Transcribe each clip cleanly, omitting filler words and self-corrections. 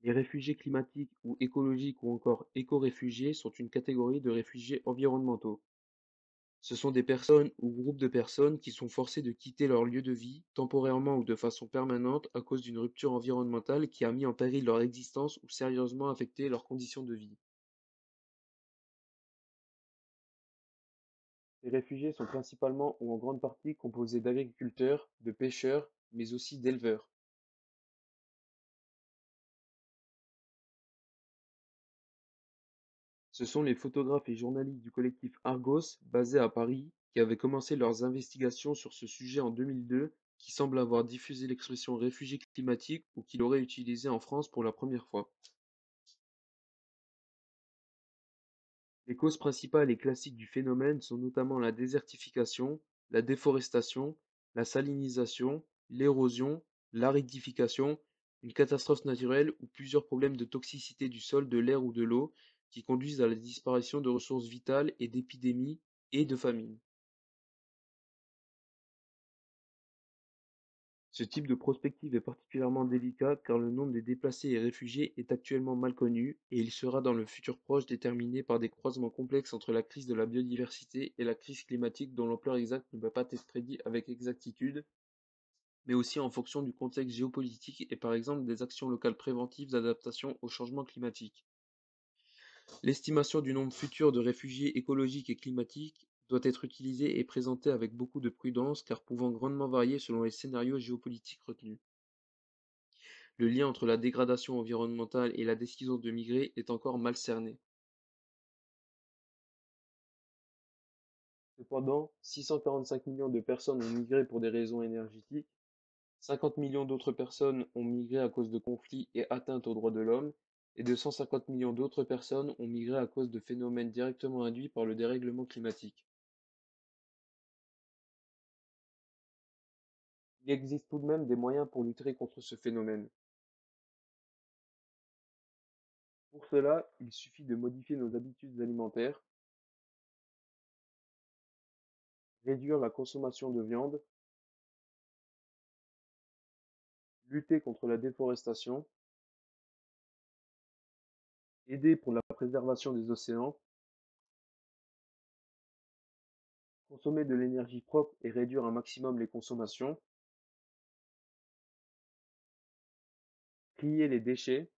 Les réfugiés climatiques ou écologiques ou encore éco-réfugiés sont une catégorie de réfugiés environnementaux. Ce sont des personnes ou groupes de personnes qui sont forcés de quitter leur lieu de vie, temporairement ou de façon permanente, à cause d'une rupture environnementale qui a mis en péril leur existence ou sérieusement affecté leurs conditions de vie. Les réfugiés sont principalement ou en grande partie composés d'agriculteurs, de pêcheurs, mais aussi d'éleveurs. Ce sont les photographes et journalistes du collectif Argos, basé à Paris, qui avaient commencé leurs investigations sur ce sujet en 2002, qui semblent avoir diffusé l'expression réfugié climatique ou qui l'auraient utilisée en France pour la première fois. Les causes principales et classiques du phénomène sont notamment la désertification, la déforestation, la salinisation, l'érosion, l'aridification, une catastrophe naturelle ou plusieurs problèmes de toxicité du sol, de l'air ou de l'eau qui conduisent à la disparition de ressources vitales et d'épidémies et de famines. Ce type de prospective est particulièrement délicat car le nombre des déplacés et réfugiés est actuellement mal connu et il sera dans le futur proche déterminé par des croisements complexes entre la crise de la biodiversité et la crise climatique dont l'ampleur exacte ne peut pas être prédite avec exactitude, mais aussi en fonction du contexte géopolitique et par exemple des actions locales préventives d'adaptation au changement climatique. L'estimation du nombre futur de réfugiés écologiques et climatiques doit être utilisée et présentée avec beaucoup de prudence car pouvant grandement varier selon les scénarios géopolitiques retenus. Le lien entre la dégradation environnementale et la décision de migrer est encore mal cerné. Cependant, 645 millions de personnes ont migré pour des raisons énergétiques, 50 millions d'autres personnes ont migré à cause de conflits et atteintes aux droits de l'homme, et 250 millions d'autres personnes ont migré à cause de phénomènes directement induits par le dérèglement climatique. Il existe tout de même des moyens pour lutter contre ce phénomène. Pour cela, il suffit de modifier nos habitudes alimentaires, réduire la consommation de viande, lutter contre la déforestation, aider pour la préservation des océans, consommer de l'énergie propre et réduire un maximum les consommations, trier les déchets,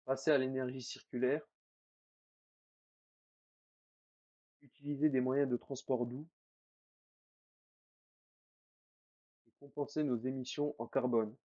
passer à l'énergie circulaire, utiliser des moyens de transport doux et compenser nos émissions en carbone.